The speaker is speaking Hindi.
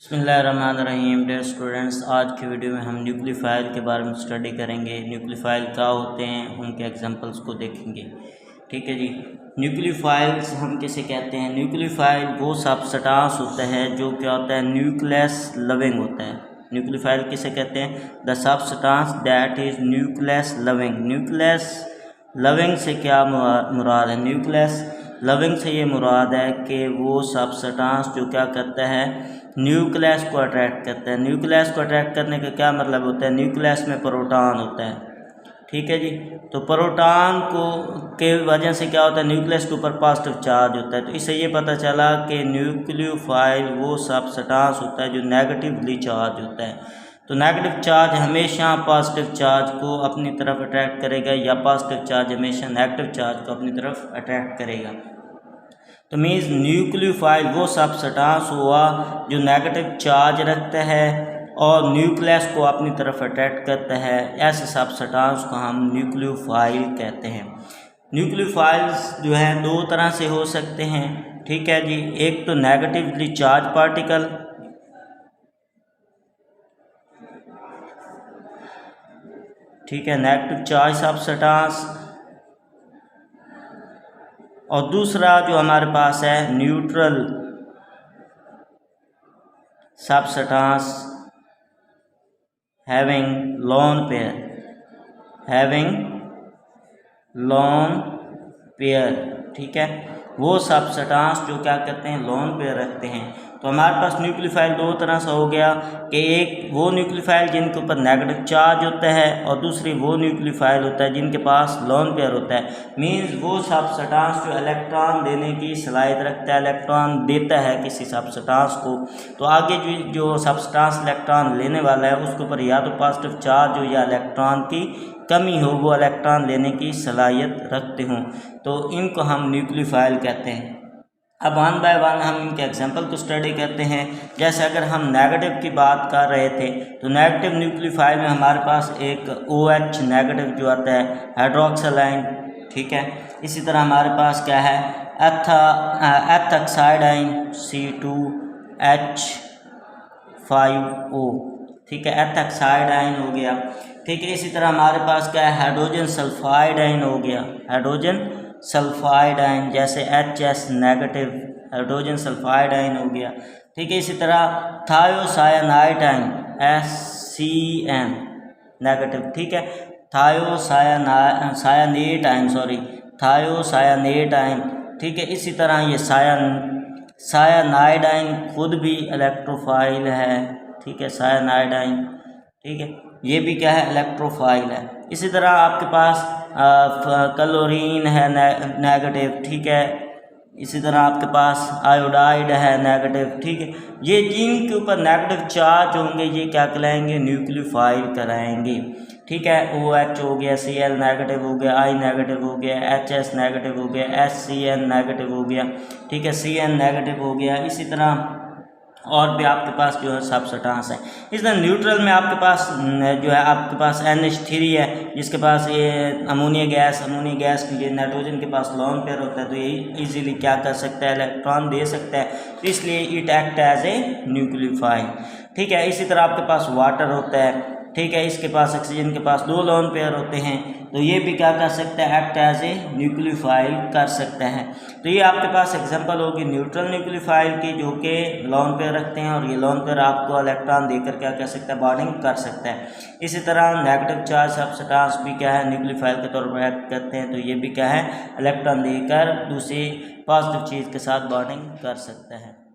बिस्मिल्लाहिर्रहमानिर्रहीम। डियर स्टूडेंट्स, आज की वीडियो में हम न्यूक्लियोफाइल के बारे में स्टडी करेंगे। न्यूक्लियोफाइल क्या होते हैं, उनके एग्जांपल्स को देखेंगे। ठीक है जी। न्यूक्लियोफाइल्स हम किसे कहते हैं? न्यूक्लियोफाइल वो सब्सटेंस होता है जो क्या होता है, न्यूक्लियस लविंग होता है। न्यूक्लियोफाइल किसे कहते हैं? The substance that is nucleus loving. Nucleus loving से क्या मुराद है? न्यूक्लियस लविंग से ये मुराद है कि वो सब्सटेंस जो क्या करता है, न्यूक्लियस को अट्रैक्ट करता है। न्यूक्लियस को अट्रैक्ट करने का क्या मतलब होता है? न्यूक्लियस में प्रोटॉन होता है। ठीक है जी। तो प्रोटॉन को के वजह से क्या होता है, न्यूक्लियस के ऊपर पॉजिटिव चार्ज होता है। तो इससे ये पता चला कि न्यूक्लियोफाइल वो सब्सटेंस होता है जो नेगेटिवली चार्ज होता है। तो नेगेटिव चार्ज हमेशा पॉजिटिव चार्ज को अपनी तरफ अट्रैक्ट करेगा, या पॉजिटिव चार्ज हमेशा नेगेटिव चार्ज को अपनी तरफ अट्रैक्ट करेगा। तो मीन्स न्यूक्लियोफाइल वो सब्सटेंस हुआ जो नेगेटिव चार्ज रखता है और न्यूक्लियस को अपनी तरफ अट्रैक्ट करता है। ऐसे सब्सटेंस को हम न्यूक्लियोफाइल कहते हैं। न्यूक्लियोफाइल्स जो है दो तरह से हो सकते हैं। ठीक है जी। एक तो नेगेटिवली चार्ज पार्टिकल, ठीक है, नेगेटिव चार्ज सब्सटेंस, और दूसरा जो हमारे पास है neutral substance having lone pair. ठीक है, वो सब्सटेंस जो क्या करते हैं, लोन पेयर रखते हैं। तो हमारे पास न्यूक्लियोफाइल दो तरह से हो गया कि एक वो न्यूक्लियोफाइल जिनके ऊपर नेगेटिव चार्ज होता है, और दूसरी वो न्यूक्लियोफाइल होता है जिनके पास लोन पेयर होता है। मींस वो सब्सटेंस जो इलेक्ट्रॉन देने की सलाहियत रखता है, इलेक्ट्रॉन देता है किसी सब्सटेंस को, तो आगे जो सब्सटेंस इलेक्ट्रॉन लेने वाला है उसके ऊपर या तो पॉजिटिव चार्ज हो या इलेक्ट्रॉन की कमी हो, वो इलेक्ट्रॉन लेने की सलाहियत रखते हों, तो इनको हम न्यूक्लियोफाइल कहते हैं। अब वन बाय वन हम इनके एग्जांपल को स्टडी करते हैं। जैसे अगर हम नेगेटिव की बात कर रहे थे, तो नेगेटिव न्यूक्लियोफाइल में हमारे पास एक OH नेगेटिव जो आता है, हाइड्रोक्सिल आयन। ठीक है, इसी तरह हमारे पास क्या है, एथॉक्साइड आयन C2H5O। ठीक है, एथॉक्साइड आयन हो गया। ठीक है, इसी तरह हमारे पास क्या है, हाइड्रोजन सल्फाइड आयन हो गया, हाइड्रोजन सल्फाइड आयन, जैसे HS negative hydrogen sulphide ion हो गया। ठीक है, इसी तरह थायोसायानाइड आयन SCN नेगेटिव। ठीक है, थायोसायानेट आयन। ठीक है, इसी तरह ये सायानाइड आयन खुद भी इलेक्ट्रोफाइल है। ठीक है, सायानाइड आयन, ठीक है, ये भी क्या है, इलेक्ट्रोफाइल है। इसी तरह आपके पास क्लोरीन है नेगेटिव। ठीक है, इसी तरह आपके पास आयोडाइड है नेगेटिव। ठीक है, ये जिनके ऊपर नेगेटिव चार्ज होंगे ये क्या कहलाएंगे, न्यूक्लियोफाइल कहलाएंगे। ठीक है, OH हो गया, Cl नेगेटिव हो गया, I नेगेटिव हो गया, HS नेगेटिव हो गया, SCN नेगेटिव हो गया। ठीक है, Cn नेगेटिव हो गया। इसी तरह और भी आपके पास जो है सब्सटेंस है। इस तरह न्यूट्रल में आपके पास जो है, आपके पास NH3 है, जिसके पास ये अमोनिया गैस के लिए नाइट्रोजन के पास लोन पेयर होता है, तो ये इजीली क्या कर सकता है, इलेक्ट्रॉन दे सकता है, तो इसलिए it act as a nucleophile. ठीक है, इसी तरह आपके पास वाटर होता है। ठीक है, इसके पास ऑक्सीजन के पास दो लोन पेयर होते हैं, तो ये भी क्या कर सकता है, एक्ट एज ए न्यूक्लियोफाइल कर सकता है। तो ये आपके पास एग्जांपल होगी न्यूट्रल न्यूक्लियोफाइल की, जो कि लोन पेयर रखते हैं, और ये लोन पेयर आपको इलेक्ट्रॉन देकर क्या कर सकता है, बॉन्डिंग कर सकता है। इसी तरह नेगेटिव चार्ज सब्सटेंस भी क्या है, न्यूक्लियोफाइल के तौर पर एक्ट करते हैं, तो ये भी क्या है, इलेक्ट्रॉन देकर दूसरी पॉजिटिव चीज़ के साथ बॉन्डिंग कर सकता है।